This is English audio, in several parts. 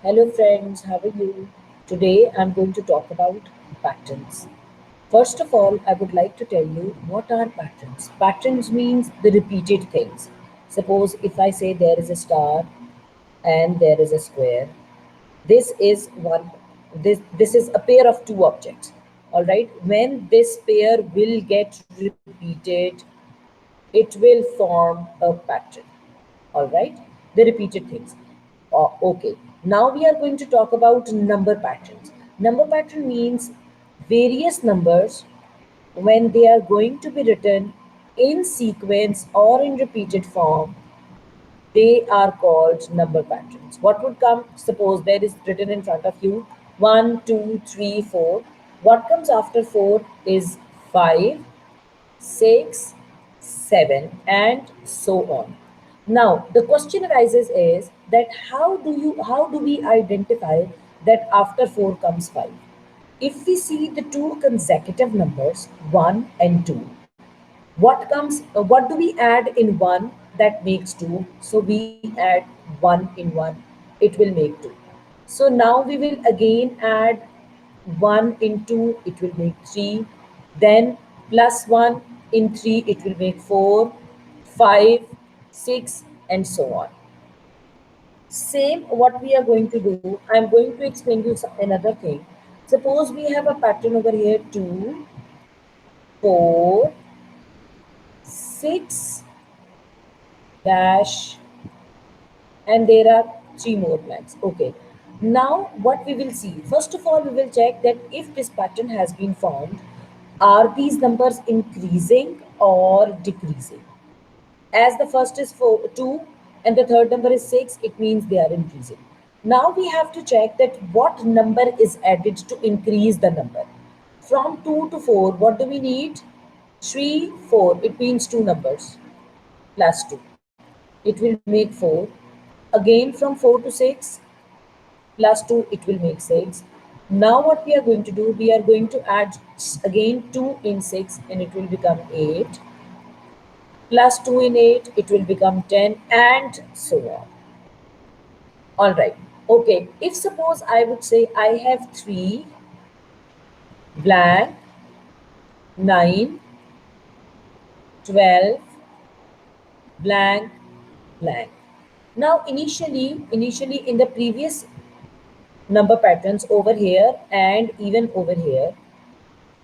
Hello friends, how are you? Today I'm going to talk about patterns. First of all, I would like to tell you what are patterns. Patterns means the repeated things. Suppose if I say there is a star and there is a square, this is one this is a pair of two objects. All right, when this pair will get repeated, it will form a pattern. All right, the repeated things. Okay, now we are going to talk about number patterns. Number pattern means various numbers when they are going to be written in sequence or in repeated form, they are called number patterns. What would come? Suppose there is written in front of you 1, 2, 3, 4. What comes after 4 is 5, 6, 7, and so on. Now the question arises is that how do we identify that after 4 comes 5? If we see the two consecutive numbers 1 and 2, what do we add in 1 that makes 2? So we add 1 in 1, it will make 2. So now we will again add 1 in 2, it will make 3. Then plus 1 in 3, it will make 4, 5, 6, and so on. Same what we are going to do, I'm going to explain you another thing. Suppose we have a pattern over here 2, 4, 6, dash, and there are three more blanks. Okay, now what we will see, first of all we will check that if this pattern has been formed, are these numbers increasing or decreasing? As the first is 2 and the third number is 6, it means they are increasing. Now we have to check that what number is added to increase the number. From 2 to 4, what do we need? 3, 4, it means two numbers plus 2, it will make 4. Again from 4 to 6 plus 2, it will make 6. Now what we are going to do, we are going to add again 2 in 6 and it will become 8, plus 2 in 8, it will become 10, and so on. All right. Okay, if suppose I would say I have 3 blank, 9, 12 blank, blank. Now initially in the previous number patterns over here and even over here,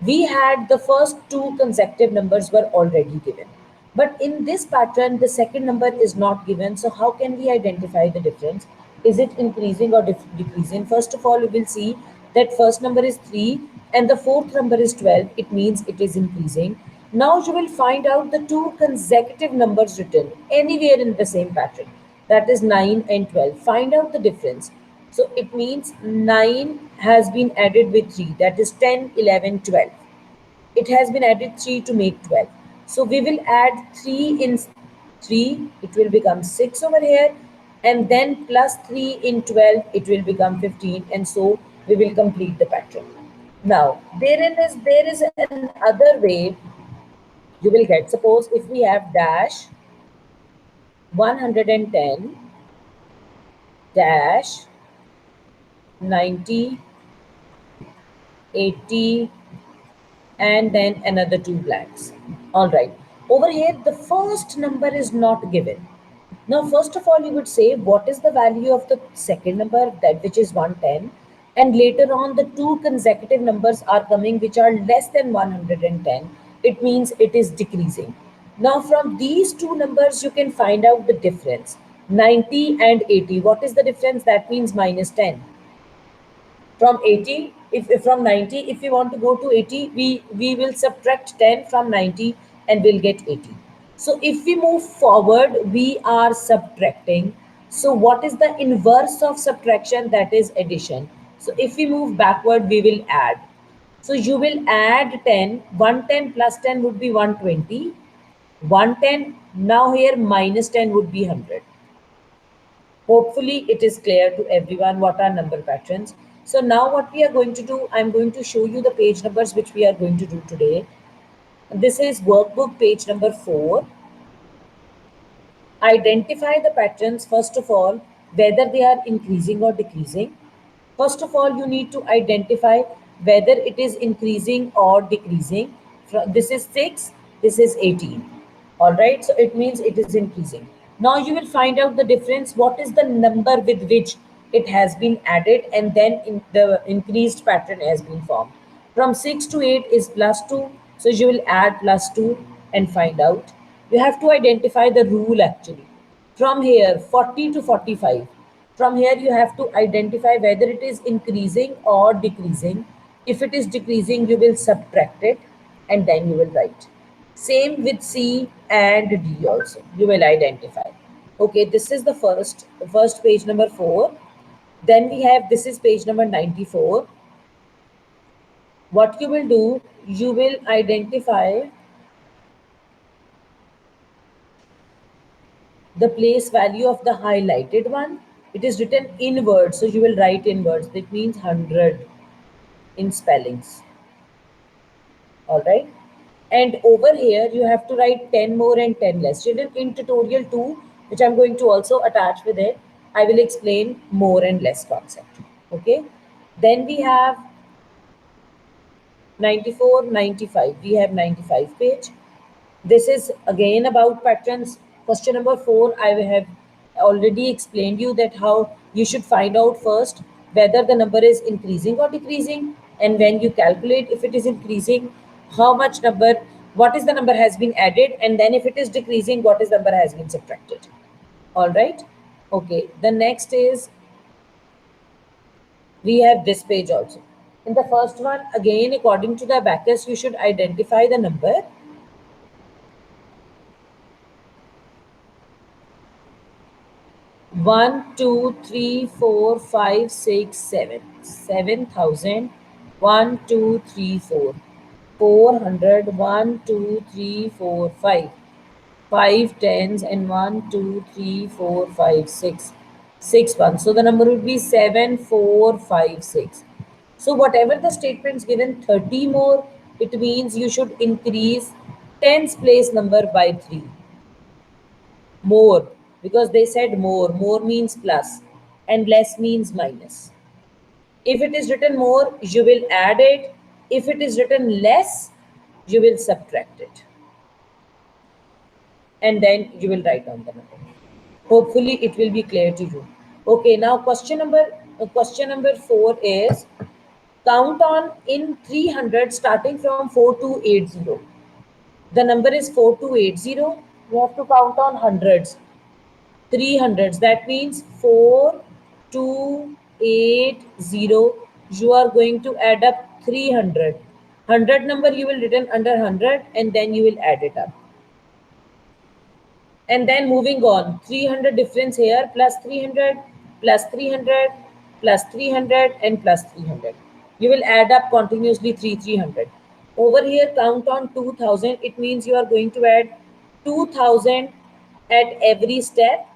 we had the first two consecutive numbers were already given. But in this pattern, the second number is not given. So how can we identify the difference? Is it increasing or decreasing? First of all, we will see that first number is 3 and the fourth number is 12. It means it is increasing. Now you will find out the two consecutive numbers written anywhere in the same pattern. That is 9 and 12. Find out the difference. So it means 9 has been added with 3, that is 10, 11, 12. It has been added 3 to make 12. So we will add 3 in 3, it will become 6 over here, and then plus 3 in 12, it will become 15, and so we will complete the pattern. Now, there is another way you will get. Suppose if we have dash 110 dash 90, 80, and then another two blanks. All right. Over here, the first number is not given. Now, first of all, you would say what is the value of the second number, that which is 110, and later on the two consecutive numbers are coming which are less than 110. It means it is decreasing. Now, from these two numbers, you can find out the difference. 90 and 80. What is the difference? That means minus 10. From 80, if from 90, if we want to go to 80, we will subtract 10 from 90 and we'll get 80. So if we move forward, we are subtracting. So what is the inverse of subtraction? That is addition. So if we move backward, we will add. So you will add 10. 110 plus 10 would be 120. 110, now here minus 10 would be 100. Hopefully it is clear to everyone what are number patterns. So now what we are going to do, I'm going to show you the page numbers which we are going to do today. This is workbook page number 4. Identify the patterns. First of all, whether they are increasing or decreasing. First of all, you need to identify whether it is increasing or decreasing. This is 6, this is 18. All right, so it means it is increasing. Now you will find out the difference. What is the number with which it has been added, and then the increased pattern has been formed. From 6 to 8 is plus 2, so you will add plus 2 and find out. You have to identify the rule actually. From here, 40 to 45. From here, you have to identify whether it is increasing or decreasing. If it is decreasing, you will subtract it and then you will write. Same with C and D also. You will identify. Okay, this is the first page number 4. Then we have, this is page number 94. What you will do, you will identify the place value of the highlighted one. It is written inwards, so you will write inwards. That means 100 in spellings. All right. And over here, you have to write 10 more and 10 less. Children, in tutorial 2, which I'm going to also attach with it, I will explain more and less concept. Okay. Then we have 94, 95. We have 95 page. This is again about patterns. Question number 4, I have already explained you that how you should find out first whether the number is increasing or decreasing, and when you calculate if it is increasing, how much number, what is the number has been added, and then if it is decreasing, what is the number has been subtracted. All right. Okay. The next is, we have this page also. In the first one, again, according to the abacus, you should identify the number. 1, 2, 3, 4, 5, 6, 7. 7,000. 1, 2, 3, 4. 400. 1, 2, 3, 4, 5. 5 tens and 1, 2, 3, 4, 5, 6. 6 ones. So the number would be 7, 4, 5, 6. So whatever the statement's given 30 more, it means you should increase tens place number by 3. More, because they said more. More means plus and less means minus. If it is written more, you will add it. If it is written less, you will subtract it. And then you will write down the number. Hopefully it will be clear to you. Okay, now question number 4 is, count on in 300 starting from 4 to 80. The number is 4 to 80. You have to count on hundreds. 300s, that means 4 2 8 0. You are going to add up 300. 100 number you will written under 100 and then you will add it up. And then moving on, 300 difference here, plus 300 plus 300 plus 300 and plus 300. You will add up continuously 300. Over here, count on 2000. It means you are going to add 2000 at every step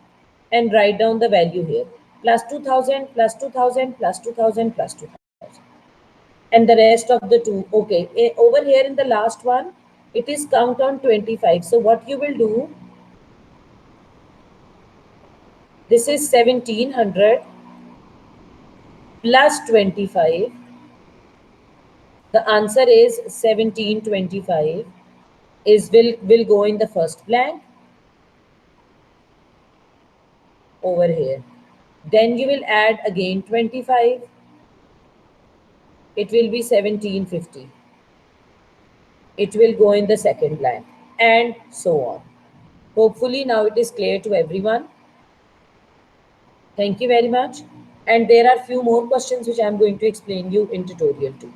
and write down the value here. Plus 2000 plus 2000 plus 2000 plus 2000. And the rest of the two. Okay, over here in the last one, it is count on 25. So what you will do, this is 1700 plus 25. The answer is 1725 is will go in the first blank over here. Then you will add again 25. It will be 1750. It will go in the second blank and so on. Hopefully now it is clear to everyone. Thank you very much. And there are few more questions which I am going to explain you in tutorial 2.